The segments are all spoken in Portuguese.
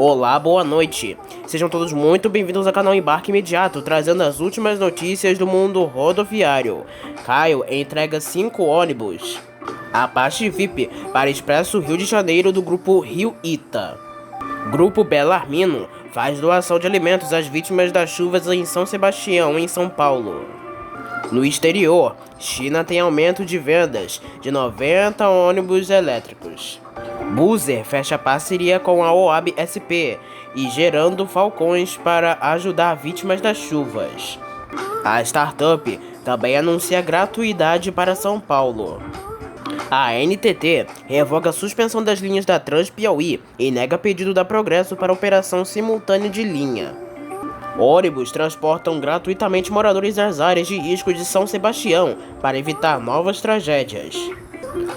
Olá, boa noite. Sejam todos muito bem-vindos ao canal Embarque Imediato, trazendo as últimas notícias do mundo rodoviário. Caio entrega 5 ônibus Apache VIP para Expresso Rio de Janeiro do Grupo Rio Ita. Grupo Bellarmino faz doação de alimentos às vítimas das chuvas em São Sebastião, em São Paulo. No exterior, China tem aumento de vendas de 90 ônibus elétricos. Buser fecha parceria com a OAB SP e gerando falcões para ajudar vítimas das chuvas. A startup também anuncia gratuidade para São Paulo. A NTT revoga a suspensão das linhas da Trans-Piauí e nega pedido da Progresso para operação simultânea de linha. Ônibus transportam gratuitamente moradores das áreas de risco de São Sebastião para evitar novas tragédias.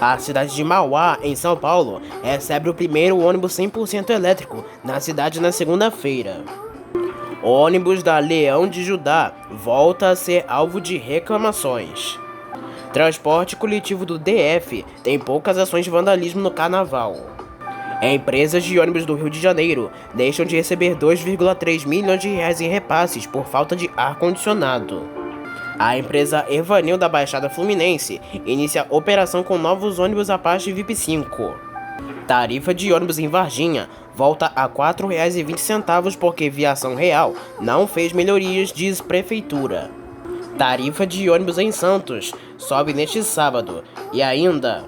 A cidade de Mauá, em São Paulo, recebe o primeiro ônibus 100% elétrico na cidade na segunda-feira. O ônibus da Leão de Judá volta a ser alvo de reclamações. Transporte coletivo do DF tem poucas ações de vandalismo no carnaval. Empresas de ônibus do Rio de Janeiro deixam de receber 2,3 milhões de reais em repasses por falta de ar-condicionado. A empresa Evanil da Baixada Fluminense inicia operação com novos ônibus Apache VIP 5. Tarifa de ônibus em Varginha volta a R$ 4,20 porque Viação Real não fez melhorias, diz Prefeitura. Tarifa de ônibus em Santos sobe neste sábado. E ainda,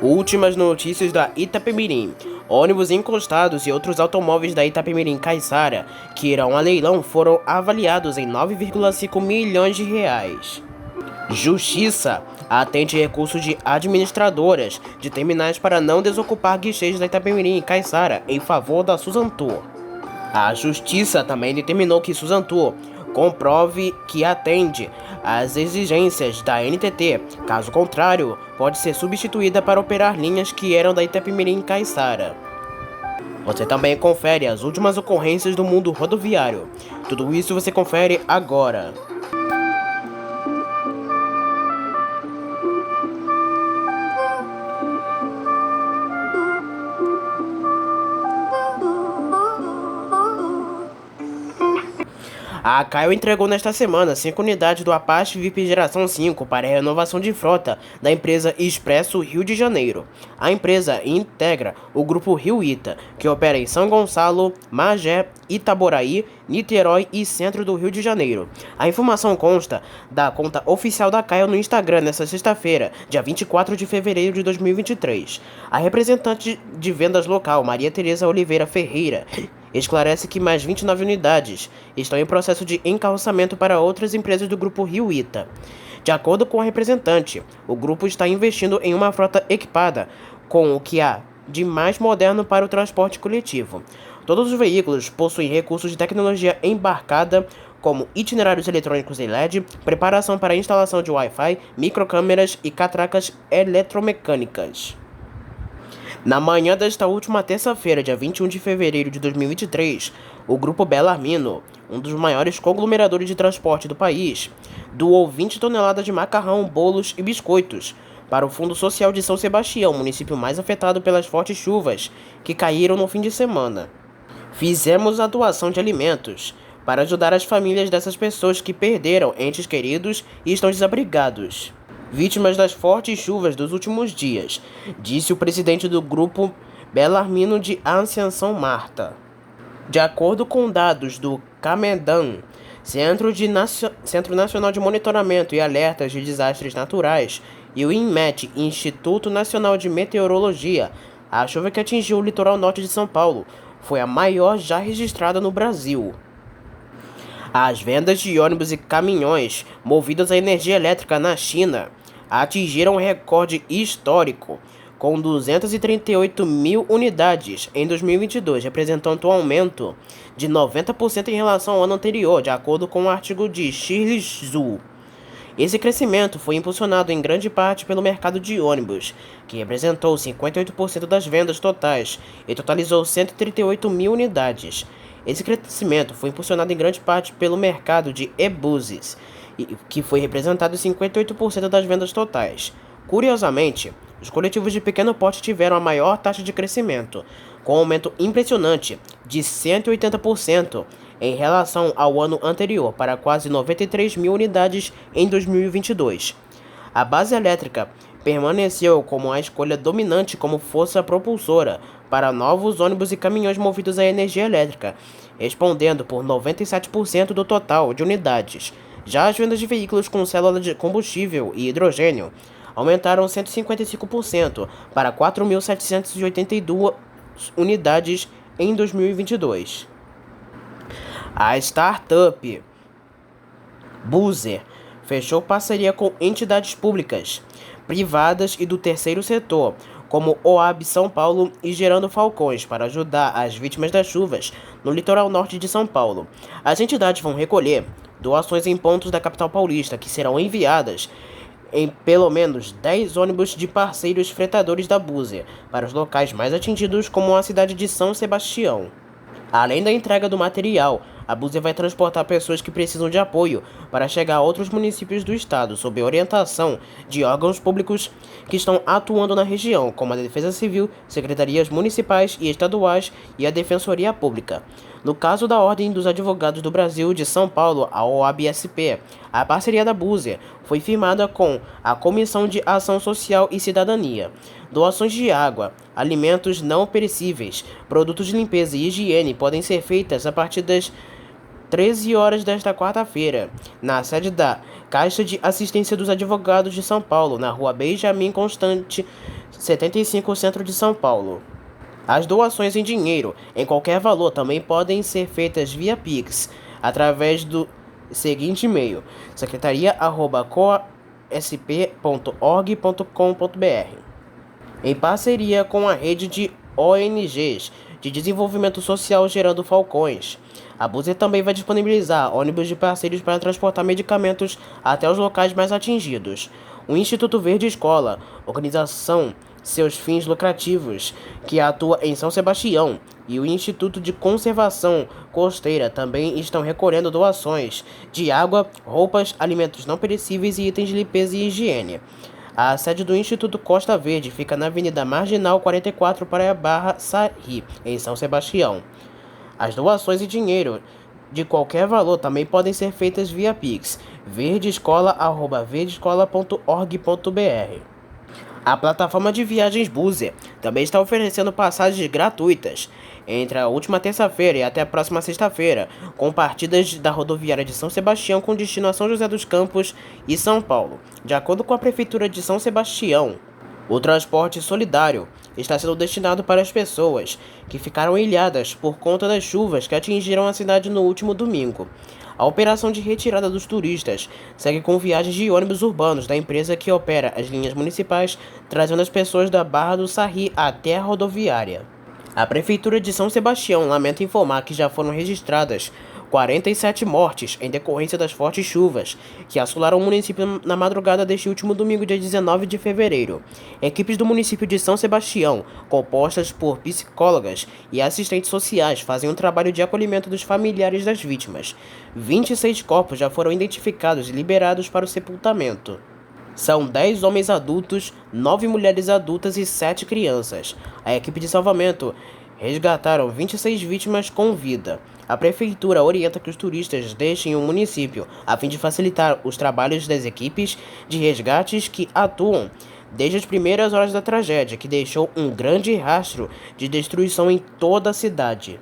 últimas notícias da Itapemirim. Ônibus encostados e outros automóveis da Itapemirim Caiçara que irão a leilão foram avaliados em 9,5 milhões de reais. Justiça atende recurso de administradoras de terminais para não desocupar guichês da Itapemirim e Caiçara em favor da Suzantur. A Justiça também determinou que Suzantur comprove que atende às exigências da NTT, caso contrário, pode ser substituída para operar linhas que eram da Itapemirim e Caiçara. Você também confere as últimas ocorrências do mundo rodoviário. Tudo isso você confere agora. A Caio entregou nesta semana 5 unidades do Apache VIP Geração 5 para a renovação de frota da empresa Expresso Rio de Janeiro. A empresa integra o Grupo Rio Ita, que opera em São Gonçalo, Magé, Itaboraí, Niterói e Centro do Rio de Janeiro. A informação consta da conta oficial da Caio no Instagram nesta sexta-feira, dia 24 de fevereiro de 2023. A representante de vendas local, Maria Tereza Oliveira Ferreira, esclarece que mais 29 unidades estão em processo de encarroçamento para outras empresas do Grupo Rio Ita. De acordo com a representante, o grupo está investindo em uma frota equipada com o que há de mais moderno para o transporte coletivo. Todos os veículos possuem recursos de tecnologia embarcada, como itinerários eletrônicos em LED, preparação para a instalação de Wi-Fi, microcâmeras e catracas eletromecânicas. Na manhã desta última terça-feira, dia 21 de fevereiro de 2023, o Grupo Bellarmino, um dos maiores conglomeradores de transporte do país, doou 20 toneladas de macarrão, bolos e biscoitos para o Fundo Social de São Sebastião, município mais afetado pelas fortes chuvas que caíram no fim de semana. Fizemos a doação de alimentos para ajudar as famílias dessas pessoas que perderam entes queridos e estão desabrigados, vítimas das fortes chuvas dos últimos dias, disse o presidente do Grupo Bellarmino de Ascensão Marta. De acordo com dados do CAMEDAN, Centro Nacional de Monitoramento e Alertas de Desastres Naturais, e o INMET, Instituto Nacional de Meteorologia, a chuva que atingiu o litoral norte de São Paulo foi a maior já registrada no Brasil. As vendas de ônibus e caminhões movidos a energia elétrica na China atingiram um recorde histórico, com 238 mil unidades em 2022, representando um aumento de 90% em relação ao ano anterior, de acordo com o artigo de Shirley Zhu. Esse crescimento foi impulsionado em grande parte pelo mercado de ônibus, que representou 58% das vendas totais e totalizou 138 mil unidades. Esse crescimento foi impulsionado em grande parte pelo mercado de e-buses, que foi representado em 58% das vendas totais. Curiosamente, os coletivos de pequeno porte tiveram a maior taxa de crescimento, com um aumento impressionante de 180% em relação ao ano anterior, para quase 93 mil unidades em 2022. A base elétrica permaneceu como a escolha dominante como força propulsora para novos ônibus e caminhões movidos a energia elétrica, respondendo por 97% do total de unidades. Já as vendas de veículos com célula de combustível e hidrogênio aumentaram 155% para 4.782 unidades em 2022. A startup Boozer fechou parceria com entidades públicas, privadas e do terceiro setor, como OAB São Paulo e Gerando Falcões, para ajudar as vítimas das chuvas no litoral norte de São Paulo. As entidades vão recolher doações em pontos da capital paulista, que serão enviadas em pelo menos 10 ônibus de parceiros fretadores da Búzia para os locais mais atingidos, como a cidade de São Sebastião. Além da entrega do material, a Búzia vai transportar pessoas que precisam de apoio para chegar a outros municípios do estado, sob orientação de órgãos públicos que estão atuando na região, como a Defesa Civil, secretarias municipais e estaduais e a Defensoria Pública. No caso da Ordem dos Advogados do Brasil de São Paulo, a OABSP, a parceria da Búzia foi firmada com a Comissão de Ação Social e Cidadania. Doações de água, alimentos não perecíveis, produtos de limpeza e higiene podem ser feitas a partir das 13 horas desta quarta-feira, na sede da Caixa de Assistência dos Advogados de São Paulo, na rua Benjamin Constant, 75, centro de São Paulo. As doações em dinheiro, em qualquer valor, também podem ser feitas via Pix, através do seguinte e-mail: secretaria@coasp.org.com.br. Em parceria com a rede de ONGs de desenvolvimento social Gerando Falcões, a Búzia também vai disponibilizar ônibus de parceiros para transportar medicamentos até os locais mais atingidos. O Instituto Verde Escola, organização seus fins lucrativos, que atua em São Sebastião, e o Instituto de Conservação Costeira também estão recolhendo doações de água, roupas, alimentos não perecíveis e itens de limpeza e higiene. A sede do Instituto Costa Verde fica na Avenida Marginal 44, Praia Barra, Sarri, em São Sebastião. As doações em dinheiro de qualquer valor também podem ser feitas via Pix, verdescola@verdescola.org.br. A plataforma de viagens Búzia também está oferecendo passagens gratuitas entre a última terça-feira e até a próxima sexta-feira, com partidas da rodoviária de São Sebastião com destino a São José dos Campos e São Paulo. De acordo com a Prefeitura de São Sebastião, o transporte solidário está sendo destinado para as pessoas que ficaram ilhadas por conta das chuvas que atingiram a cidade no último domingo. A operação de retirada dos turistas segue com viagens de ônibus urbanos da empresa que opera as linhas municipais, trazendo as pessoas da Barra do Sarri até a rodoviária. A Prefeitura de São Sebastião lamenta informar que já foram registradas 47 mortes em decorrência das fortes chuvas que assolaram o município na madrugada deste último domingo, dia 19 de fevereiro. Equipes do município de São Sebastião, compostas por psicólogas e assistentes sociais, fazem um trabalho de acolhimento dos familiares das vítimas. 26 corpos já foram identificados e liberados para o sepultamento. São 10 homens adultos, 9 mulheres adultas e 7 crianças. A equipe de salvamento resgataram 26 vítimas com vida. A prefeitura orienta que os turistas deixem o município, a fim de facilitar os trabalhos das equipes de resgates que atuam desde as primeiras horas da tragédia, que deixou um grande rastro de destruição em toda a cidade.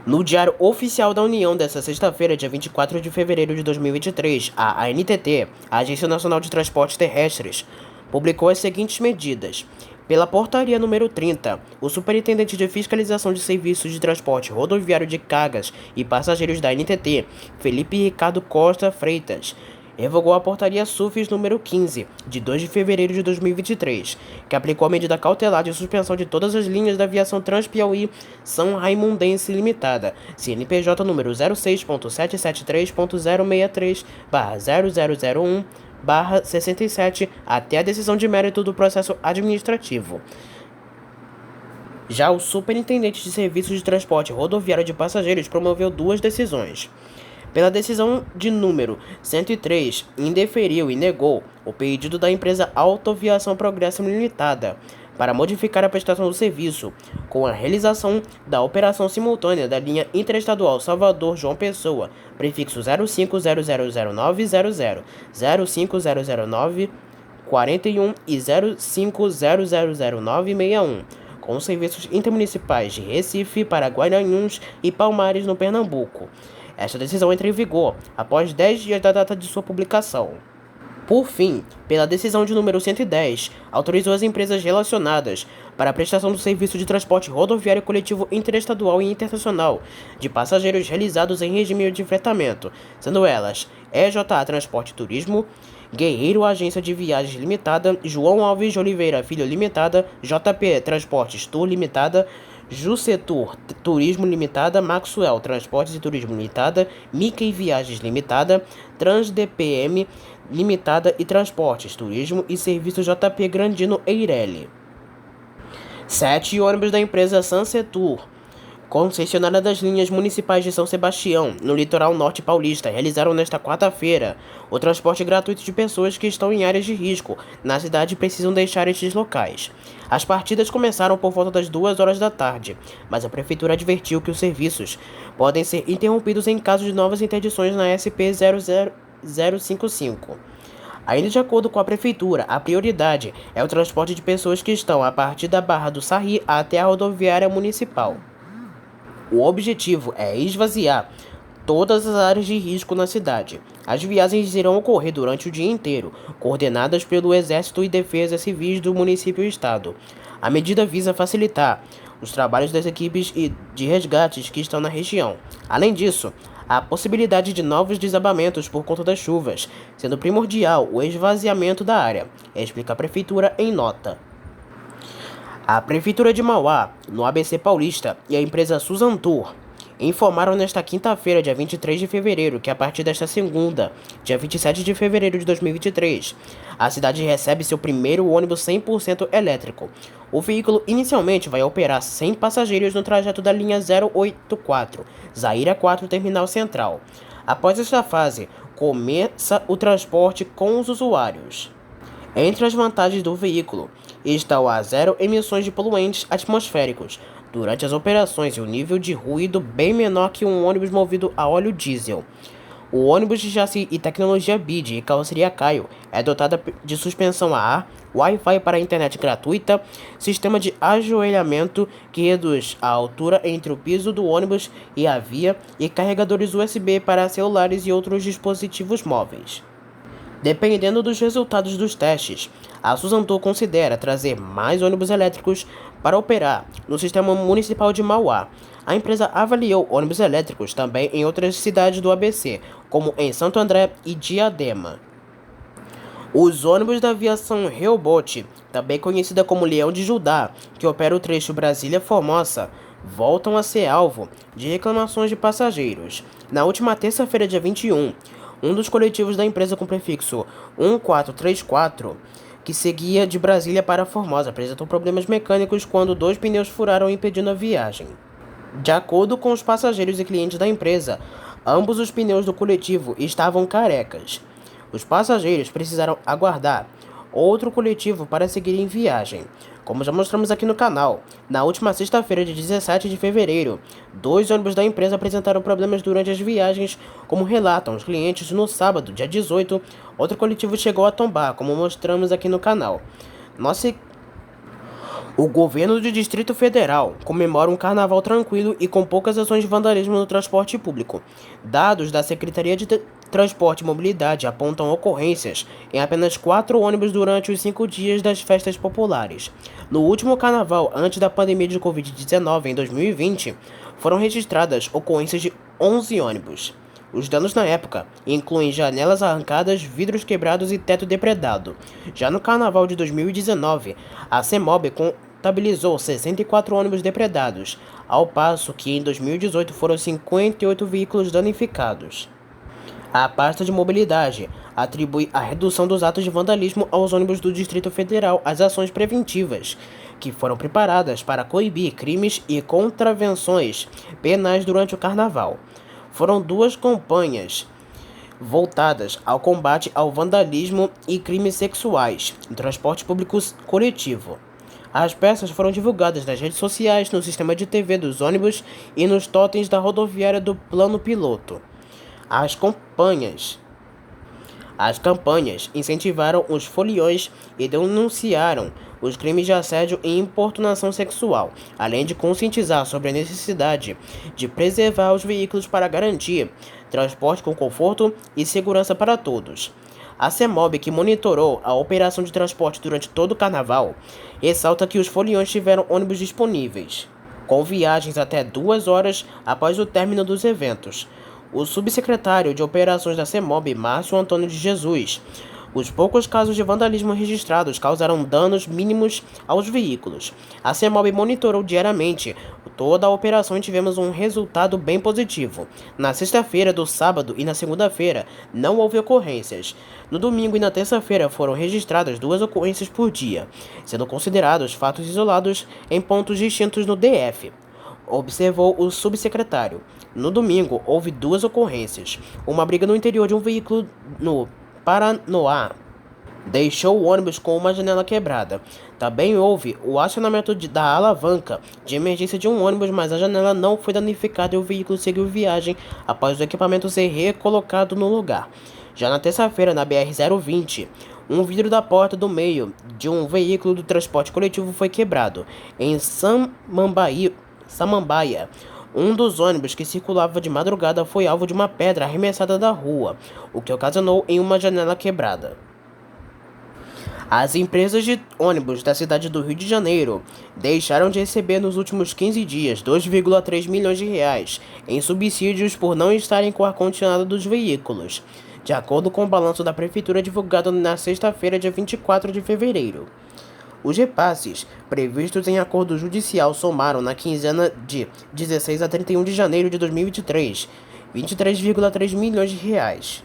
No Diário Oficial da União desta sexta-feira, dia 24 de fevereiro de 2023, a ANTT, a Agência Nacional de Transportes Terrestres, publicou as seguintes medidas. Pela portaria número 30, o Superintendente de Fiscalização de Serviços de Transporte Rodoviário de Cargas e Passageiros da ANTT, Felipe Ricardo Costa Freitas, revogou a portaria SUFES número 15, de 2 de fevereiro de 2023, que aplicou a medida cautelar de suspensão de todas as linhas da aviação Transpiauí São Raimundense Limitada, CNPJ número 06.773.063/0001/67, até a decisão de mérito do processo administrativo. Já o Superintendente de Serviços de Transporte Rodoviário de Passageiros promoveu duas decisões. Pela decisão de número 103, indeferiu e negou o pedido da empresa Autoaviação Progresso Limitada para modificar a prestação do serviço, com a realização da operação simultânea da linha interestadual Salvador-João Pessoa, prefixo 05000900, 05000941 e 05000961, com os serviços intermunicipais de Recife para Guaranhuns e Palmares, no Pernambuco. Esta decisão entra em vigor após 10 dias da data de sua publicação. Por fim, pela decisão de número 110, autorizou as empresas relacionadas para a prestação do serviço de transporte rodoviário coletivo interestadual e internacional de passageiros realizados em regime de fretamento, sendo elas EJA Transporte e Turismo, Guerreiro Agência de Viagens Limitada, João Alves de Oliveira Filho Limitada, JP Transportes Tour Limitada, Jussetur Turismo Limitada, Maxwell Transportes e Turismo Limitada, Mickey Viagens Limitada, TransDPM Limitada e Transportes, Turismo e Serviços JP Grandino Eireli. 7 ônibus da empresa Sansetur, concessionária das linhas municipais de São Sebastião, no litoral norte paulista, realizaram nesta quarta-feira o transporte gratuito de pessoas que estão em áreas de risco na cidade e precisam deixar estes locais. As partidas começaram por volta das 2 horas da tarde, mas a prefeitura advertiu que os serviços podem ser interrompidos em caso de novas interdições na SP 00055. Ainda de acordo com a prefeitura, a prioridade é o transporte de pessoas que estão a partir da Barra do Sarri até a rodoviária municipal. O objetivo é esvaziar todas as áreas de risco na cidade. As viagens irão ocorrer durante o dia inteiro, coordenadas pelo Exército e Defesa Civis do município e estado. A medida visa facilitar os trabalhos das equipes de resgates que estão na região. Além disso, há a possibilidade de novos desabamentos por conta das chuvas, sendo primordial o esvaziamento da área, explica a prefeitura em nota. A Prefeitura de Mauá, no ABC Paulista, e a empresa Suzantur informaram nesta quinta-feira, dia 23 de fevereiro, que a partir desta segunda, dia 27 de fevereiro de 2023, a cidade recebe seu primeiro ônibus 100% elétrico. O veículo inicialmente vai operar 100 passageiros no trajeto da linha 084, Zaira 4, Terminal Central. Após esta fase, começa o transporte com os usuários. Entre as vantagens do veículo estão as zero emissões de poluentes atmosféricos durante as operações e o nível de ruído bem menor que um ônibus movido a óleo diesel. O ônibus de chassi e tecnologia BID e carroceria Caio é dotada de suspensão a ar, Wi-Fi para internet gratuita, sistema de ajoelhamento que reduz a altura entre o piso do ônibus e a via e carregadores USB para celulares e outros dispositivos móveis. Dependendo dos resultados dos testes, a Suzantur considera trazer mais ônibus elétricos para operar no sistema municipal de Mauá. A empresa avaliou ônibus elétricos também em outras cidades do ABC, como em Santo André e Diadema. Os ônibus da aviação Rehoboth, também conhecida como Leão de Judá, que opera o trecho Brasília-Formosa, voltam a ser alvo de reclamações de passageiros. Na última terça-feira, dia 21, um dos coletivos da empresa com prefixo 1434, que seguia de Brasília para Formosa, apresentou problemas mecânicos quando 2 pneus furaram impedindo a viagem. De acordo com os passageiros e clientes da empresa, ambos os pneus do coletivo estavam carecas. Os passageiros precisaram aguardar outro coletivo para seguir em viagem. Como já mostramos aqui no canal, na última sexta-feira de 17 de fevereiro, 2 ônibus da empresa apresentaram problemas durante as viagens, como relatam os clientes. No sábado, dia 18, outro coletivo chegou a tombar, como mostramos aqui no canal. O governo do Distrito Federal comemora um carnaval tranquilo e com poucas ações de vandalismo no transporte público. Dados da Secretaria de Transporte e Mobilidade apontam ocorrências em apenas 4 ônibus durante os 5 dias das festas populares. No último carnaval, antes da pandemia de Covid-19 em 2020, foram registradas ocorrências de 11 ônibus. Os danos na época incluem janelas arrancadas, vidros quebrados e teto depredado. Já no carnaval de 2019, a CEMOB contabilizou 64 ônibus depredados, ao passo que em 2018 foram 58 veículos danificados. A pasta de mobilidade atribui a redução dos atos de vandalismo aos ônibus do Distrito Federal às ações preventivas, que foram preparadas para coibir crimes e contravenções penais durante o carnaval. Foram 2 campanhas voltadas ao combate ao vandalismo e crimes sexuais em transporte público coletivo. As peças foram divulgadas nas redes sociais, no sistema de TV dos ônibus e nos totens da rodoviária do plano piloto. As campanhas incentivaram os foliões e denunciaram os crimes de assédio e importunação sexual, além de conscientizar sobre a necessidade de preservar os veículos para garantir transporte com conforto e segurança para todos. A CEMOB, que monitorou a operação de transporte durante todo o carnaval, ressalta que os foliões tiveram ônibus disponíveis, com viagens até 2 horas após o término dos eventos. O subsecretário de Operações da CEMOB, Márcio Antônio de Jesus, os poucos casos de vandalismo registrados causaram danos mínimos aos veículos. A CEMOB monitorou diariamente toda a operação e tivemos um resultado bem positivo. Na sexta-feira, do sábado e na segunda-feira não houve ocorrências. No domingo e na terça-feira foram registradas 2 ocorrências por dia, sendo considerados fatos isolados em pontos distintos no DF. Observou o subsecretário. No domingo, houve 2 ocorrências. Uma briga no interior de um veículo no Paranoá deixou o ônibus com uma janela quebrada. Também houve o acionamento da alavanca de emergência de um ônibus, mas a janela não foi danificada e o veículo seguiu viagem após o equipamento ser recolocado no lugar. Já na terça-feira, na BR-020, um vidro da porta do meio de um veículo do transporte coletivo foi quebrado. Em Samambaia, um dos ônibus que circulava de madrugada foi alvo de uma pedra arremessada da rua, o que ocasionou em uma janela quebrada. As empresas de ônibus da cidade do Rio de Janeiro deixaram de receber nos últimos 15 dias 2,3 milhões de reais em subsídios por não estarem com o ar-condicionado dos veículos, de acordo com o balanço da Prefeitura divulgado na sexta-feira, dia 24 de fevereiro. Os repasses previstos em acordo judicial somaram na quinzena de 16 a 31 de janeiro de 2023, 23,3 milhões de reais.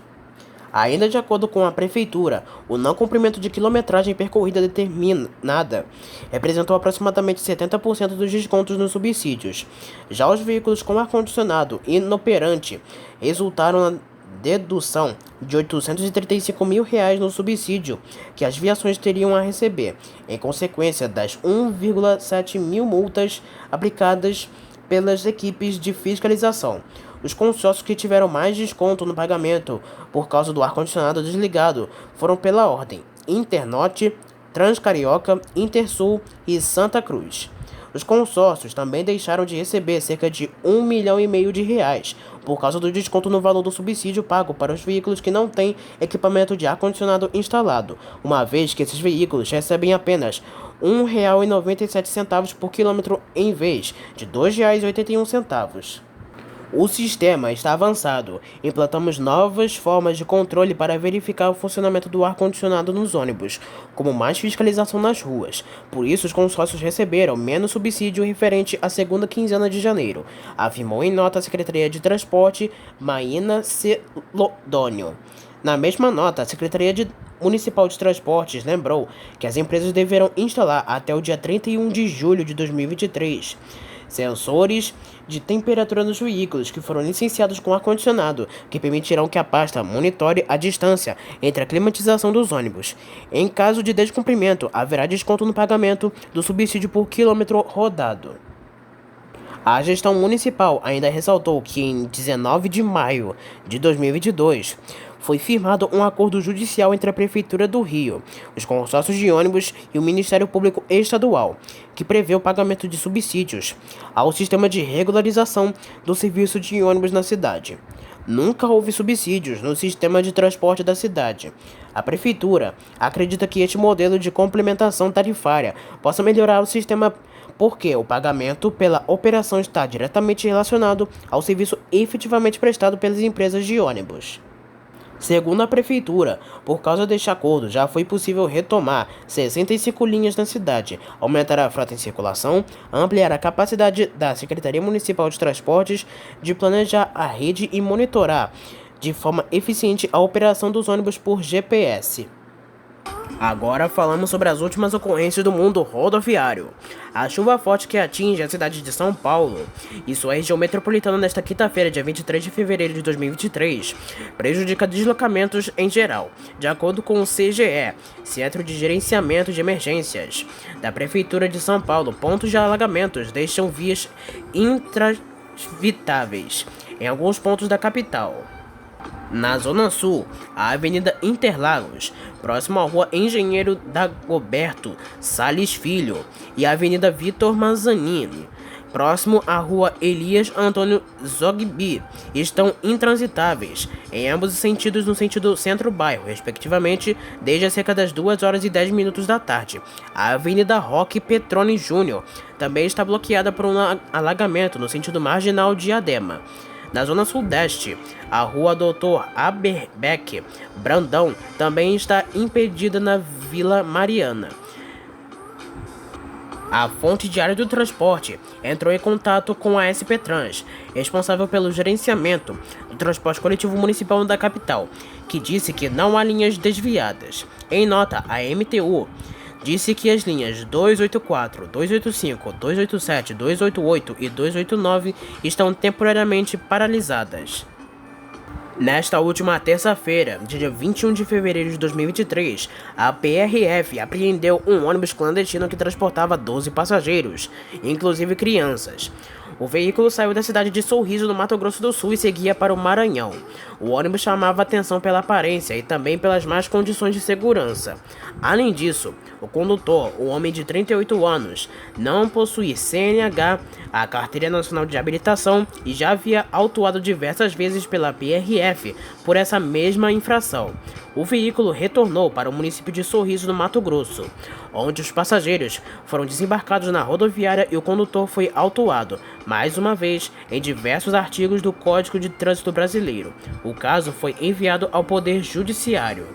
Ainda de acordo com a Prefeitura, o não cumprimento de quilometragem percorrida determinada representou aproximadamente 70% dos descontos nos subsídios. Já os veículos com ar-condicionado inoperante resultaram na dedução de R$ 835 mil no subsídio que as viações teriam a receber, em consequência das 1,7 mil multas aplicadas pelas equipes de fiscalização. Os consórcios que tiveram mais desconto no pagamento por causa do ar-condicionado desligado foram pela ordem Internorte, Transcarioca, Intersul e Santa Cruz. Os consórcios também deixaram de receber cerca de R$ 1,5 milhão de reais por causa do desconto no valor do subsídio pago para os veículos que não têm equipamento de ar-condicionado instalado, uma vez que esses veículos recebem apenas R$ 1,97 por quilômetro em vez de R$ 2,81. O sistema está avançado. Implantamos novas formas de controle para verificar o funcionamento do ar-condicionado nos ônibus, como mais fiscalização nas ruas. Por isso, os consórcios receberam menos subsídio referente à segunda quinzena de janeiro, afirmou em nota a Secretaria de Transporte, Maína Celodônio. Na mesma nota, a Secretaria Municipal de Transportes lembrou que as empresas deverão instalar até o dia 31 de julho de 2023 sensores de temperatura nos veículos que foram licenciados com ar-condicionado, que permitirão que a pasta monitore a distância entre a climatização dos ônibus. Em caso de descumprimento, haverá desconto no pagamento do subsídio por quilômetro rodado. A gestão municipal ainda ressaltou que em 19 de maio de 2022 foi firmado um acordo judicial entre a Prefeitura do Rio, os consórcios de ônibus e o Ministério Público Estadual, que prevê o pagamento de subsídios ao sistema de regularização do serviço de ônibus na cidade. Nunca houve subsídios no sistema de transporte da cidade. A Prefeitura acredita que este modelo de complementação tarifária possa melhorar o sistema porque o pagamento pela operação está diretamente relacionado ao serviço efetivamente prestado pelas empresas de ônibus. Segundo a Prefeitura, por causa deste acordo, já foi possível retomar 65 linhas na cidade, aumentar a frota em circulação, ampliar a capacidade da Secretaria Municipal de Transportes de planejar a rede e monitorar de forma eficiente a operação dos ônibus por GPS. Agora falamos sobre as últimas ocorrências do mundo rodoviário. A chuva forte que atinge a cidade de São Paulo e sua região metropolitana nesta quinta-feira, dia 23 de fevereiro de 2023, prejudica deslocamentos em geral, de acordo com o CGE, Centro de Gerenciamento de Emergências, da Prefeitura de São Paulo. Pontos de alagamentos deixam vias intransitáveis em alguns pontos da capital. Na Zona Sul, a Avenida Interlagos, próximo à Rua Engenheiro Dagoberto Salles Filho, e a Avenida Vitor Mazzanini, próximo à Rua Elias Antônio Zogby, estão intransitáveis, em ambos os sentidos no sentido centro-bairro, respectivamente, desde cerca das 2h10 da tarde. A Avenida Roque Petroni Júnior também está bloqueada por um alagamento no sentido marginal de Diadema. Na Zona Sudeste, a Rua Dr. Aberbeck Brandão também está impedida na Vila Mariana. A Fonte Diária do Transporte entrou em contato com a SP Trans, responsável pelo gerenciamento do transporte coletivo municipal da capital, que disse que não há linhas desviadas. Em nota, a MTU disse que as linhas 284, 285, 287, 288 e 289 estão temporariamente paralisadas. Nesta última terça-feira, dia 21 de fevereiro de 2023, a PRF apreendeu um ônibus clandestino que transportava 12 passageiros, inclusive crianças. O veículo saiu da cidade de Sorriso, no Mato Grosso do Sul, e seguia para o Maranhão. O ônibus chamava atenção pela aparência e também pelas más condições de segurança. Além disso, o condutor, um homem de 38 anos, não possuía CNH, a Carteira Nacional de Habilitação, e já havia autuado diversas vezes pela PRF por essa mesma infração. O veículo retornou para o município de Sorriso, no Mato Grosso, onde os passageiros foram desembarcados na rodoviária e o condutor foi autuado, mais uma vez, em diversos artigos do Código de Trânsito Brasileiro. O caso foi enviado ao Poder Judiciário.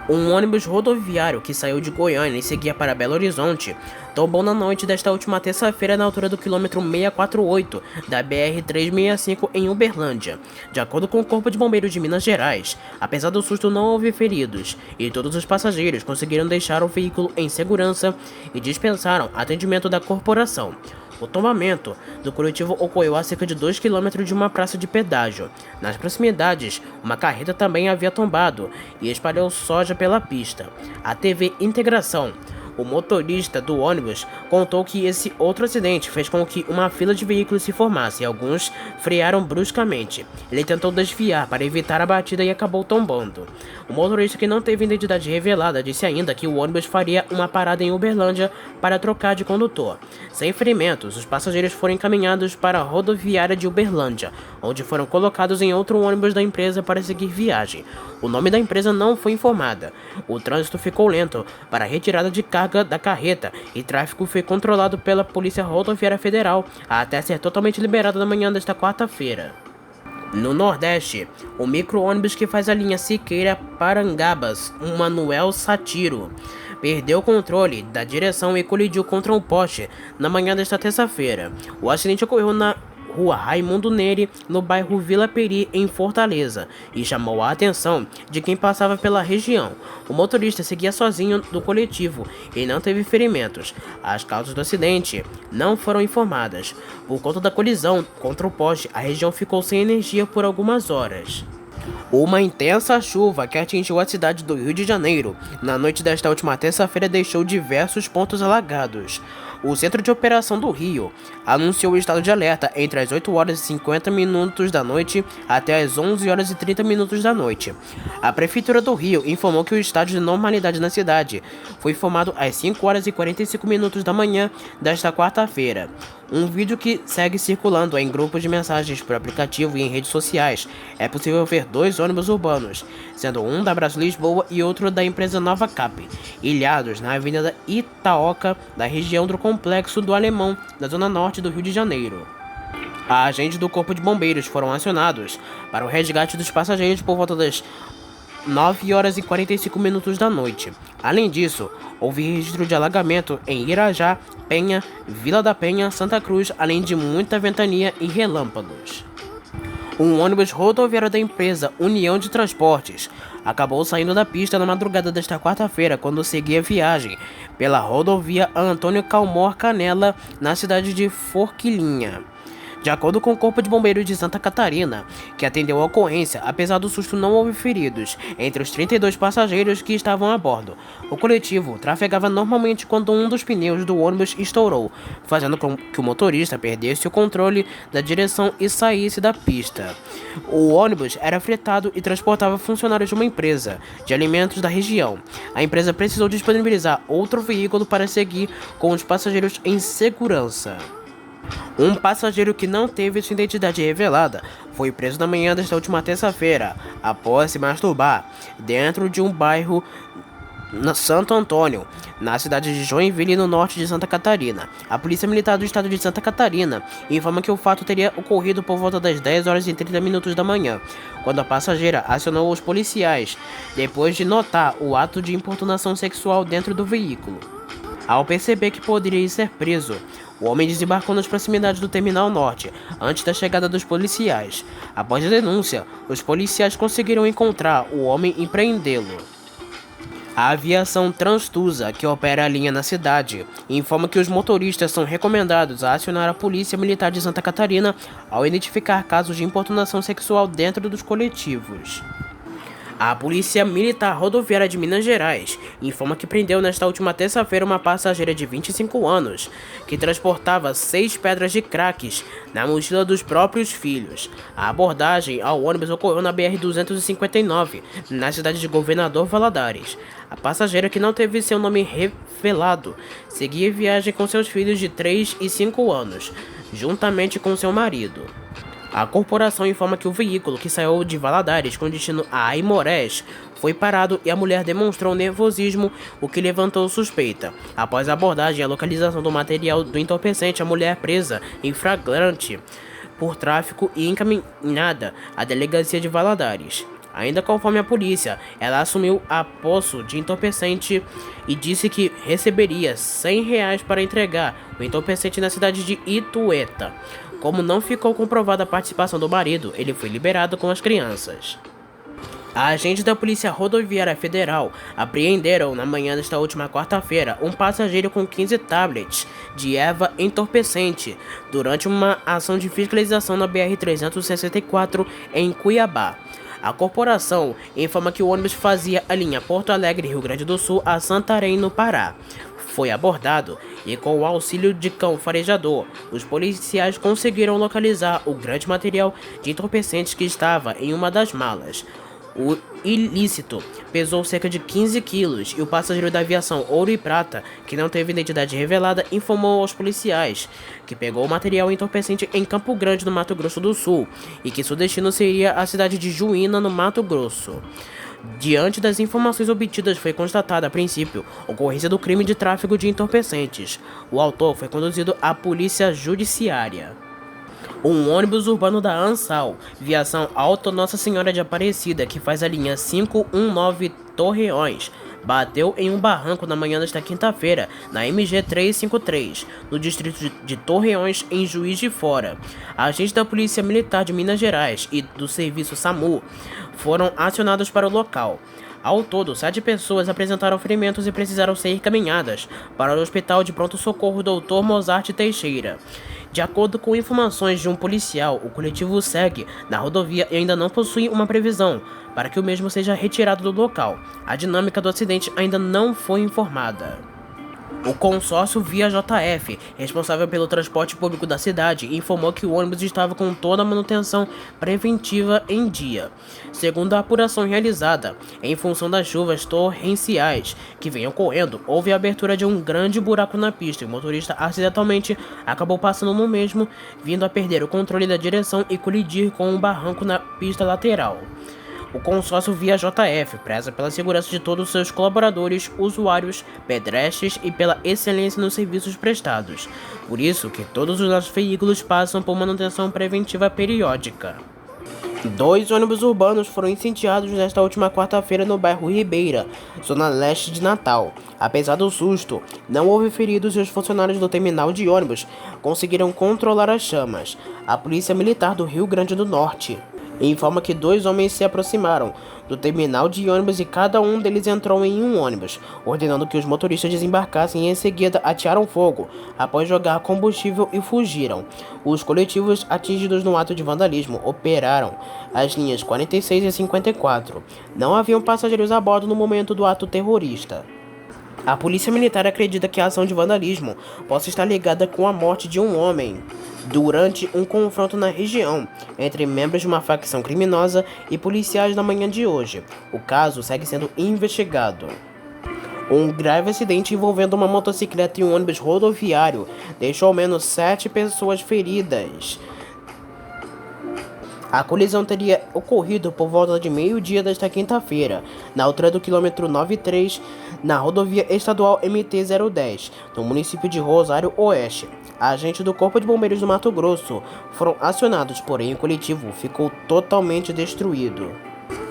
Um ônibus rodoviário que saiu de Goiânia e seguia para Belo Horizonte tombou na noite desta última terça-feira na altura do quilômetro 648 da BR-365 em Uberlândia. De acordo com o Corpo de Bombeiros de Minas Gerais, apesar do susto não houve feridos e todos os passageiros conseguiram deixar o veículo em segurança e dispensaram atendimento da corporação. O tombamento do coletivo ocorreu a cerca de 2 km de uma praça de pedágio. Nas proximidades, uma carreta também havia tombado e espalhou soja pela pista. A TV Integração, o motorista do ônibus, contou que esse outro acidente fez com que uma fila de veículos se formasse e alguns frearam bruscamente. Ele tentou desviar para evitar a batida e acabou tombando. O motorista, que não teve identidade revelada, disse ainda que o ônibus faria uma parada em Uberlândia para trocar de condutor. Sem ferimentos, os passageiros foram encaminhados para a rodoviária de Uberlândia, onde foram colocados em outro ônibus da empresa para seguir viagem. O nome da empresa não foi informada. O trânsito ficou lento para a retirada de carga da carreta e tráfego foi controlado pela Polícia Rodoviária Federal até ser totalmente liberado na manhã desta quarta-feira. No Nordeste, o micro-ônibus que faz a linha Siqueira-Parangabas, um Manuel Satiro, perdeu o controle da direção e colidiu contra um poste na manhã desta terça-feira. O acidente ocorreu na Rua Raimundo Neri, no bairro Vila Peri, em Fortaleza, e chamou a atenção de quem passava pela região. O motorista seguia sozinho do coletivo e não teve ferimentos. As causas do acidente não foram informadas. Por conta da colisão contra o poste, a região ficou sem energia por algumas horas. Uma intensa chuva que atingiu a cidade do Rio de Janeiro na noite desta última terça-feira deixou diversos pontos alagados. O Centro de Operação do Rio anunciou o estado de alerta entre as 8h50 da noite até as 11h30 da noite. A Prefeitura do Rio informou que o estado de normalidade na cidade foi informado às 5h45 da manhã desta quarta-feira. Um vídeo que segue circulando em grupos de mensagens por aplicativo e em redes sociais. É possível ver dois ônibus urbanos, sendo um da Brasil Lisboa e outro da empresa Nova Cap, ilhados na Avenida Itaoca, da região do Complexo do Alemão, na zona norte do Rio de Janeiro. Agentes do Corpo de Bombeiros foram acionados para o resgate dos passageiros por volta das 9h45 da noite. Além disso, houve registro de alagamento em Irajá, Penha, Vila da Penha, Santa Cruz, além de muita ventania e relâmpagos. Um ônibus rodoviário da empresa União de Transportes acabou saindo da pista na madrugada desta quarta-feira quando seguia viagem pela rodovia Antônio Calmor Canela, na cidade de Forquilinha. De acordo com o Corpo de Bombeiros de Santa Catarina, que atendeu a ocorrência, apesar do susto não houve feridos entre os 32 passageiros que estavam a bordo. O coletivo trafegava normalmente quando um dos pneus do ônibus estourou, fazendo com que o motorista perdesse o controle da direção e saísse da pista. O ônibus era fretado e transportava funcionários de uma empresa de alimentos da região. A empresa precisou disponibilizar outro veículo para seguir com os passageiros em segurança. Um passageiro que não teve sua identidade revelada foi preso na manhã desta última terça-feira, após se masturbar dentro de um bairro na Santo Antônio, na cidade de Joinville, no norte de Santa Catarina. A Polícia Militar do Estado de Santa Catarina informa que o fato teria ocorrido por volta das 10 horas e 30 minutos da manhã, quando a passageira acionou os policiais, depois de notar o ato de importunação sexual dentro do veículo. Ao perceber que poderia ser preso, o homem desembarcou nas proximidades do Terminal Norte, antes da chegada dos policiais. Após a denúncia, os policiais conseguiram encontrar o homem e prendê-lo. A aviação Transtusa, que opera a linha na cidade, informa que os motoristas são recomendados a acionar a Polícia Militar de Santa Catarina ao identificar casos de importunação sexual dentro dos coletivos. A Polícia Militar Rodoviária de Minas Gerais informa que prendeu nesta última terça-feira uma passageira de 25 anos que transportava 6 pedras de crack na mochila dos próprios filhos. A abordagem ao ônibus ocorreu na BR-259, na cidade de Governador Valadares. A passageira, que não teve seu nome revelado, seguia viagem com seus filhos de 3 e 5 anos, juntamente com seu marido. A corporação informa que o veículo, que saiu de Valadares com destino a Aimorés, foi parado e a mulher demonstrou nervosismo, o que levantou suspeita. Após a abordagem e a localização do material do entorpecente, a mulher presa em flagrante por tráfico e encaminhada à delegacia de Valadares. Ainda conforme a polícia, ela assumiu a posse de entorpecente e disse que receberia R$100 para entregar o entorpecente na cidade de Itueta. Como não ficou comprovada a participação do marido, ele foi liberado com as crianças. Agentes da Polícia Rodoviária Federal apreenderam na manhã desta última quarta-feira um passageiro com 15 tablets de erva entorpecente durante uma ação de fiscalização na BR-364 em Cuiabá. A corporação informa que o ônibus fazia a linha Porto Alegre, Rio Grande do Sul, a Santarém, no Pará. Foi abordado e, com o auxílio de cão farejador, os policiais conseguiram localizar o grande material de entorpecentes que estava em uma das malas. O ilícito pesou cerca de 15 quilos e o passageiro da aviação Ouro e Prata, que não teve identidade revelada, informou aos policiais que pegou o material entorpecente em Campo Grande, no Mato Grosso do Sul, e que seu destino seria a cidade de Juína, no Mato Grosso. Diante das informações obtidas, foi constatada a princípio a ocorrência do crime de tráfico de entorpecentes. O autor foi conduzido à polícia judiciária. Um ônibus urbano da ANSAL, Viação Alto Nossa Senhora de Aparecida, que faz a linha 519 Torreões, bateu em um barranco na manhã desta quinta-feira, na MG 353, no distrito de Torreões, em Juiz de Fora. Agentes da Polícia Militar de Minas Gerais e do Serviço SAMU foram acionados para o local. Ao todo, 7 pessoas apresentaram ferimentos e precisaram ser encaminhadas para o Hospital de Pronto-Socorro Dr. Mozart Teixeira. De acordo com informações de um policial, o coletivo segue na rodovia e ainda não possui uma previsão para que o mesmo seja retirado do local. A dinâmica do acidente ainda não foi informada. O consórcio Via JF, responsável pelo transporte público da cidade, informou que o ônibus estava com toda a manutenção preventiva em dia. Segundo a apuração realizada, em função das chuvas torrenciais que vêm ocorrendo, houve a abertura de um grande buraco na pista e o motorista acidentalmente acabou passando no mesmo, vindo a perder o controle da direção e colidir com um barranco na pista lateral. O consórcio Via JF preza pela segurança de todos os seus colaboradores, usuários, pedestres e pela excelência nos serviços prestados. Por isso que todos os nossos veículos passam por manutenção preventiva periódica. 2 ônibus urbanos foram incendiados nesta última quarta-feira no bairro Ribeira, zona leste de Natal. Apesar do susto, não houve feridos e os funcionários do terminal de ônibus conseguiram controlar as chamas. A Polícia Militar do Rio Grande do Norte e informa que 2 homens se aproximaram do terminal de ônibus e cada um deles entrou em um ônibus, ordenando que os motoristas desembarcassem e em seguida atearam fogo, após jogar combustível e fugiram. Os coletivos atingidos no ato de vandalismo operaram as linhas 46 e 54. Não haviam passageiros a bordo no momento do ato terrorista. A polícia militar acredita que a ação de vandalismo possa estar ligada com a morte de um homem durante um confronto na região entre membros de uma facção criminosa e policiais na manhã de hoje. O caso segue sendo investigado. Um grave acidente envolvendo uma motocicleta e um ônibus rodoviário deixou ao menos 7 pessoas feridas. A colisão teria ocorrido por volta de meio-dia desta quinta-feira, na altura do quilômetro 93, na rodovia estadual MT-010, no município de Rosário Oeste. Agentes do Corpo de Bombeiros do Mato Grosso foram acionados, porém o coletivo ficou totalmente destruído.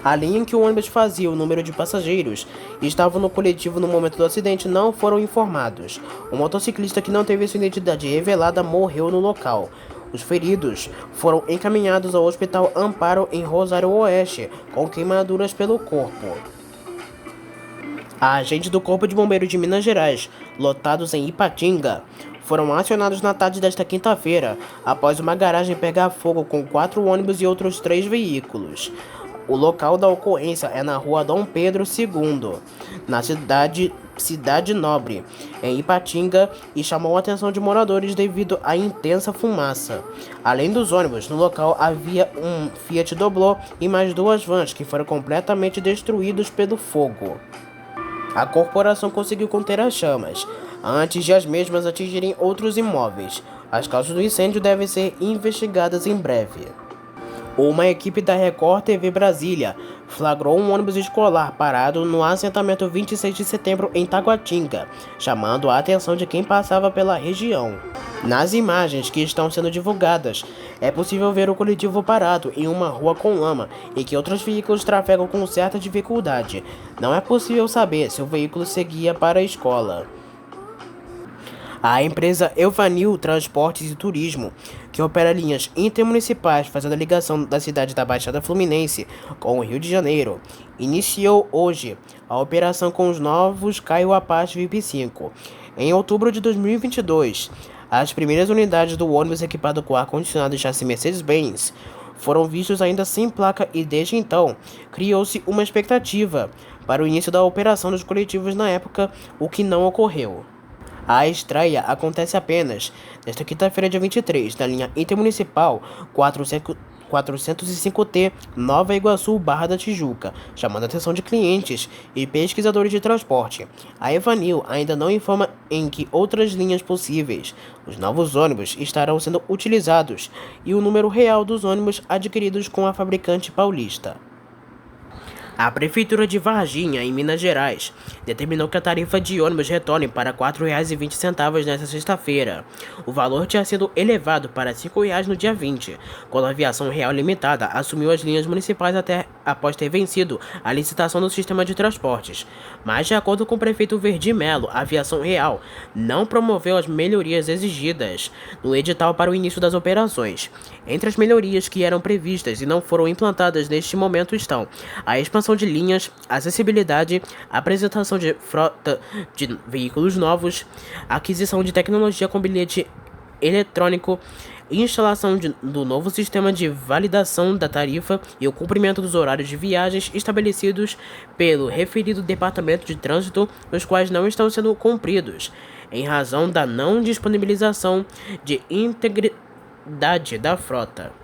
A linha em que o ônibus fazia o número de passageiros e estavam no coletivo no momento do acidente não foram informados. O motociclista, que não teve sua identidade revelada, morreu no local. Os feridos foram encaminhados ao Hospital Amparo em Rosário Oeste, com queimaduras pelo corpo. Agentes do Corpo de Bombeiros de Minas Gerais, lotados em Ipatinga, foram acionados na tarde desta quinta-feira, após uma garagem pegar fogo com 4 ônibus e outros 3 veículos. O local da ocorrência é na rua Dom Pedro II, na Cidade Nobre, em Ipatinga, e chamou a atenção de moradores devido à intensa fumaça. Além dos ônibus, no local havia um Fiat Doblô e mais 2 vans que foram completamente destruídos pelo fogo. A corporação conseguiu conter as chamas, antes de as mesmas atingirem outros imóveis. As causas do incêndio devem ser investigadas em breve. Uma equipe da Record TV Brasília flagrou um ônibus escolar parado no assentamento 26 de setembro em Taguatinga, chamando a atenção de quem passava pela região. Nas imagens que estão sendo divulgadas, é possível ver o coletivo parado em uma rua com lama e que outros veículos trafegam com certa dificuldade. Não é possível saber se o veículo seguia para a escola. A empresa Evanil Transportes e Turismo, que opera linhas intermunicipais fazendo a ligação da cidade da Baixada Fluminense com o Rio de Janeiro, iniciou hoje a operação com os novos Caio Apache VIP5. Em outubro de 2022, as primeiras unidades do ônibus equipado com ar-condicionado e chassi Mercedes-Benz foram vistos ainda sem placa e desde então criou-se uma expectativa para o início da operação dos coletivos na época, o que não ocorreu. A estreia acontece apenas nesta quinta-feira, dia 23, na linha intermunicipal 405T Nova Iguaçu Barra da Tijuca, chamando a atenção de clientes e pesquisadores de transporte. A Evanil ainda não informa em que outras linhas possíveis os novos ônibus estarão sendo utilizados e o número real dos ônibus adquiridos com a fabricante paulista. A Prefeitura de Varginha, em Minas Gerais, determinou que a tarifa de ônibus retorne para R$ 4,20 nesta sexta-feira. O valor tinha sido elevado para R$ 5,00 no dia 20, quando a Aviação Real Limitada assumiu as linhas municipais após ter vencido a licitação do sistema de transportes. Mas, de acordo com o prefeito Verdi Melo, a Aviação Real não promoveu as melhorias exigidas no edital para o início das operações. Entre as melhorias que eram previstas e não foram implantadas neste momento estão a expansão de linhas, acessibilidade, apresentação de frota de veículos novos, aquisição de tecnologia com bilhete eletrônico, instalação do novo sistema de validação da tarifa e o cumprimento dos horários de viagens estabelecidos pelo referido Departamento de Trânsito, os quais não estão sendo cumpridos, em razão da não disponibilização de integridade da frota.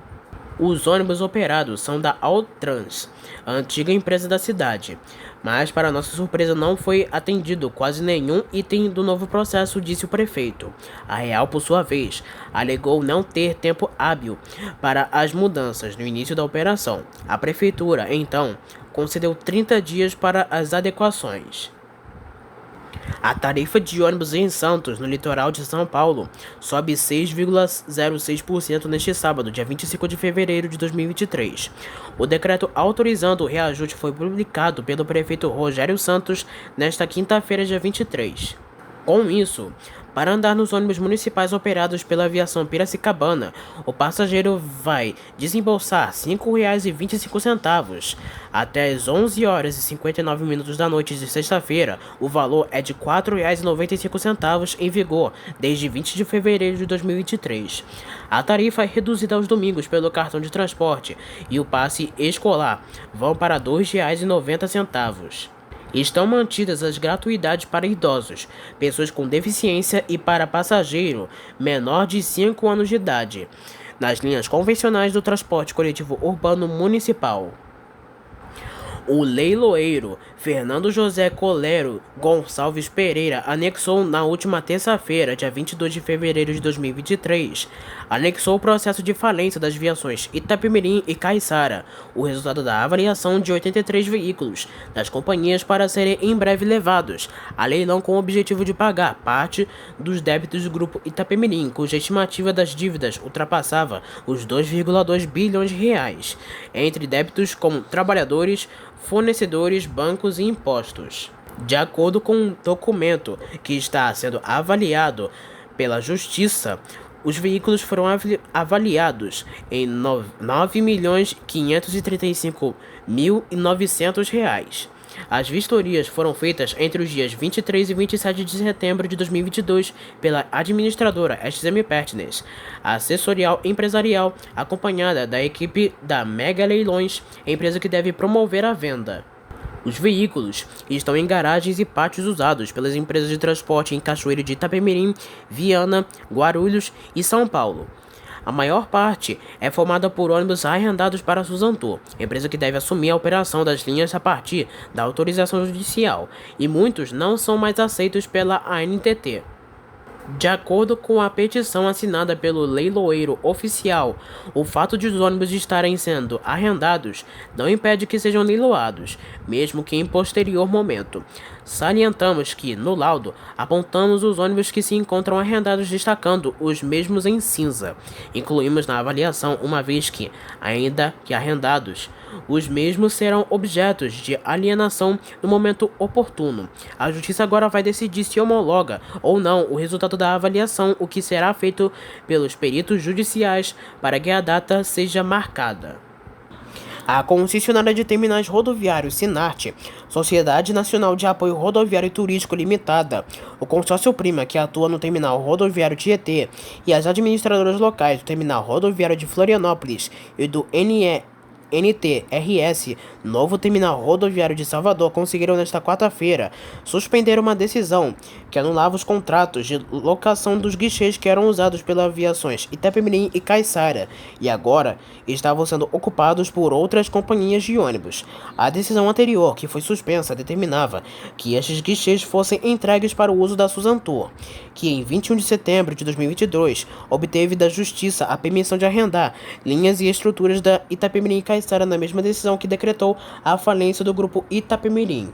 Os ônibus operados são da Altrans, a antiga empresa da cidade, mas para nossa surpresa não foi atendido quase nenhum item do novo processo, disse o prefeito. A Real, por sua vez, alegou não ter tempo hábil para as mudanças no início da operação. A prefeitura, então, concedeu 30 dias para as adequações. A tarifa de ônibus em Santos, no litoral de São Paulo, sobe 6,06% neste sábado, dia 25 de fevereiro de 2023. O decreto autorizando o reajuste foi publicado pelo prefeito Rogério Santos nesta quinta-feira, dia 23. Com isso, Para andar nos ônibus municipais operados pela Aviação Piracicabana, o passageiro vai desembolsar R$ 5,25. Até as 11 horas e 59 minutos da noite de sexta-feira, o valor é de R$ 4,95 em vigor desde 20 de fevereiro de 2023. A tarifa é reduzida aos domingos pelo cartão de transporte e o passe escolar vão para R$ 2,90. Estão mantidas as gratuidades para idosos, pessoas com deficiência e para passageiro menor de 5 anos de idade, nas linhas convencionais do transporte coletivo urbano municipal. O leiloeiro Fernando José Colero Gonçalves Pereira anexou na última terça-feira, dia 22 de fevereiro de 2023, anexou o processo de falência das viações Itapemirim e Caiçara, o resultado da avaliação de 83 veículos das companhias para serem em breve levados a leilão com o objetivo de pagar parte dos débitos do grupo Itapemirim, cuja estimativa das dívidas ultrapassava os 2,2 bilhões de reais, entre débitos como trabalhadores, fornecedores, bancos e impostos. De acordo com um documento que está sendo avaliado pela Justiça, os veículos foram avaliados em R$ 9.535.900. As vistorias foram feitas entre os dias 23 e 27 de setembro de 2022 pela administradora SM Partners, assessorial empresarial, acompanhada da equipe da Mega Leilões, empresa que deve promover a venda. Os veículos estão em garagens e pátios usados pelas empresas de transporte em Cachoeiro de Itapemirim, Viana, Guarulhos e São Paulo. A maior parte é formada por ônibus arrendados para a Suzantur, empresa que deve assumir a operação das linhas a partir da autorização judicial, e muitos não são mais aceitos pela ANTT. De acordo com a petição assinada pelo leiloeiro oficial, o fato de os ônibus estarem sendo arrendados não impede que sejam leiloados, mesmo que em posterior momento. Salientamos que, no laudo, apontamos os ônibus que se encontram arrendados destacando os mesmos em cinza. Incluímos na avaliação uma vez que, ainda que arrendados, os mesmos serão objetos de alienação no momento oportuno. A Justiça agora vai decidir se homologa ou não o resultado da avaliação, o que será feito pelos peritos judiciais para que a data seja marcada. A concessionária de terminais rodoviários Sinart, Sociedade Nacional de Apoio Rodoviário e Turístico Limitada, o consórcio Prima, que atua no terminal rodoviário Tietê, e as administradoras locais do terminal rodoviário de Florianópolis e do NTRS, novo terminal rodoviário de Salvador, conseguiram nesta quarta-feira suspender uma decisão que anulava os contratos de locação dos guichês que eram usados pelas aviações Itapemirim e Caiçara e agora estavam sendo ocupados por outras companhias de ônibus. A decisão anterior, que foi suspensa, determinava que estes guichês fossem entregues para o uso da Suzantur, que em 21 de setembro de 2022 obteve da Justiça a permissão de arrendar linhas e estruturas da Itapemirim e Caiçara na mesma decisão que decretou a falência do grupo Itapemirim.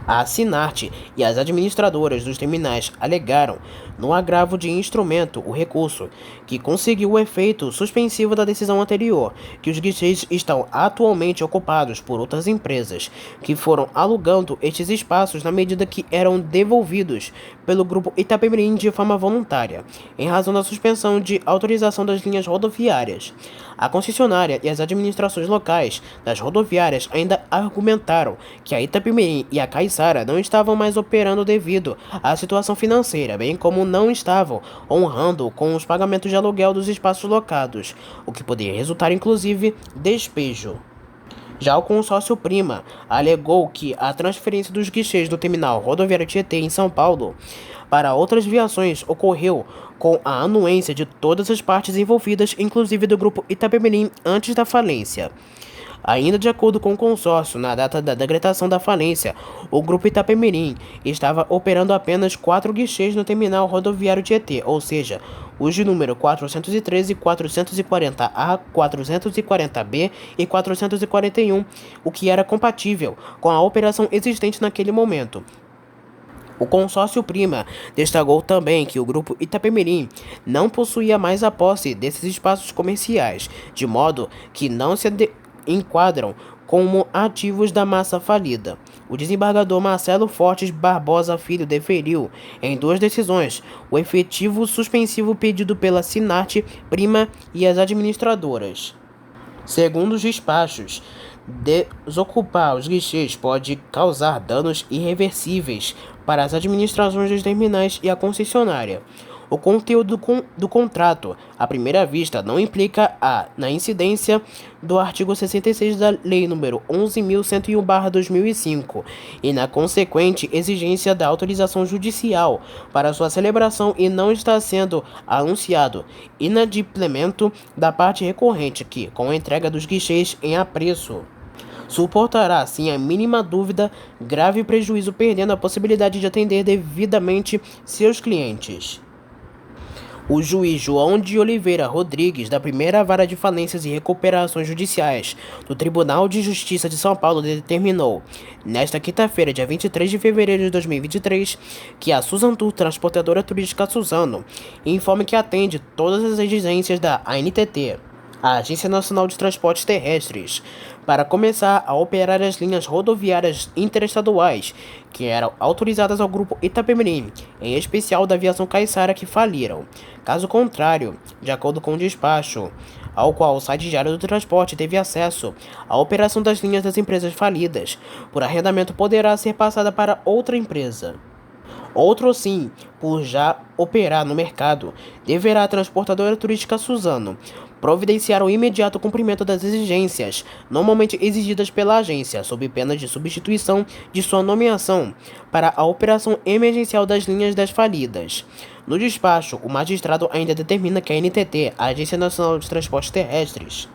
A Sinart e as administradoras dos terminais alegaram, no agravo de instrumento, o recurso, que conseguiu o efeito suspensivo da decisão anterior, que os guichês estão atualmente ocupados por outras empresas, que foram alugando estes espaços na medida que eram devolvidos pelo grupo Itapemirim de forma voluntária, em razão da suspensão de autorização das linhas rodoviárias. A concessionária e as administrações locais das rodoviárias ainda argumentaram que a Itapemirim e a Caiçara não estavam mais operando devido à situação financeira, bem como não estavam honrando com os pagamentos de aluguel dos espaços locados, o que poderia resultar inclusive despejo. Já o consórcio Prima alegou que a transferência dos guichês do terminal rodoviário Tietê em São Paulo para outras viações ocorreu com a anuência de todas as partes envolvidas, inclusive do grupo Itapemirim, antes da falência. Ainda de acordo com o consórcio, na data da decretação da falência, o grupo Itapemirim estava operando apenas 4 guichês no terminal rodoviário Tietê, ou seja, os de número 413, 440A, 440B e 441, o que era compatível com a operação existente naquele momento. O consórcio Prima destacou também que o grupo Itapemirim não possuía mais a posse desses espaços comerciais, de modo que não se enquadram como ativos da massa falida. o desembargador Marcelo Fortes Barbosa Filho deferiu, em 2 decisões, o efetivo suspensivo pedido pela Sinarte Prima e as administradoras. Segundo os despachos, desocupar os guichês pode causar danos irreversíveis para as administrações dos terminais e a concessionária. O conteúdo do contrato, à primeira vista, não implica na incidência do artigo 66 da Lei nº 11.101/2005 e na consequente exigência da autorização judicial para sua celebração e não está sendo anunciado inadimplemento da parte recorrente que, com a entrega dos guichês em apreço, suportará, sem a mínima dúvida, grave prejuízo, perdendo a possibilidade de atender devidamente seus clientes. O juiz João de Oliveira Rodrigues, da Primeira Vara de Falências e Recuperações Judiciais do Tribunal de Justiça de São Paulo, determinou, nesta quinta-feira, dia 23 de fevereiro de 2023, que a Suzantur, transportadora turística Suzano, informe que atende todas as exigências da ANTT, a Agência Nacional de Transportes Terrestres, para começar a operar as linhas rodoviárias interestaduais que eram autorizadas ao grupo Itapemirim, em especial da aviação Caiçara, que faliram. Caso contrário, de acordo com o despacho, ao qual o site Diário do Transporte teve acesso, a operação das linhas das empresas falidas por arrendamento poderá ser passada para outra empresa. Outro sim, por já operar no mercado, deverá a transportadora turística Suzano providenciar o imediato cumprimento das exigências normalmente exigidas pela agência, sob pena de substituição de sua nomeação para a operação emergencial das linhas das falidas. No despacho, o magistrado ainda determina que a ANTT, a Agência Nacional de Transportes Terrestres,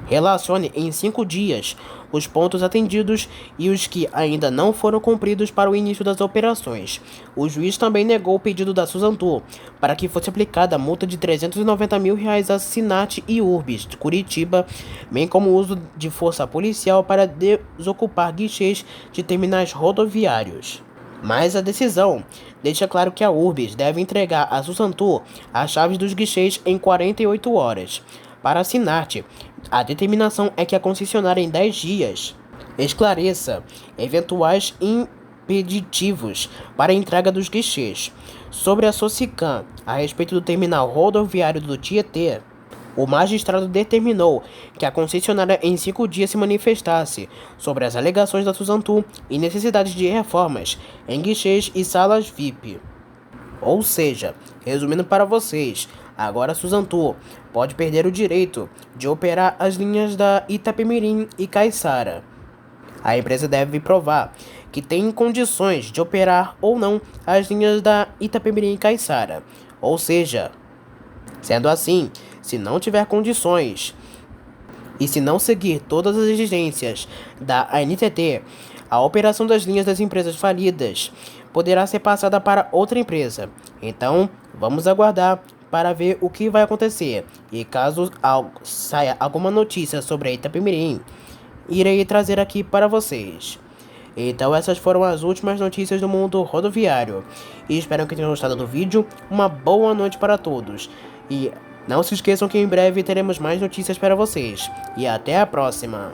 relacione em 5 dias os pontos atendidos e os que ainda não foram cumpridos para o início das operações. O juiz também negou o pedido da Suzantur para que fosse aplicada a multa de R$390 mil a Sinarte e Urbis de Curitiba, bem como o uso de força policial para desocupar guichês de terminais rodoviários. Mas a decisão deixa claro que a Urbis deve entregar à Suzantur as chaves dos guichês em 48 horas. Para a Sinarte, a determinação é que a concessionária em 10 dias esclareça eventuais impeditivos para a entrega dos guichês. Sobre a Socicam, a respeito do terminal rodoviário do Tietê, o magistrado determinou que a concessionária em 5 dias se manifestasse sobre as alegações da Suzantur e necessidades de reformas em guichês e salas VIP. Ou seja, resumindo para vocês, agora a Suzantur pode perder o direito de operar as linhas da Itapemirim e Caiçara. A empresa deve provar que tem condições de operar ou não as linhas da Itapemirim e Caiçara. Ou seja, sendo assim, se não tiver condições e se não seguir todas as exigências da ANTT, a operação das linhas das empresas falidas poderá ser passada para outra empresa. Então, vamos aguardar para ver o que vai acontecer. E caso saia alguma notícia sobre a Itapemirim, irei trazer aqui para vocês. Então essas foram as últimas notícias do mundo rodoviário. E espero que tenham gostado do vídeo. Uma boa noite para todos. E não se esqueçam que em breve teremos mais notícias para vocês. E até a próxima.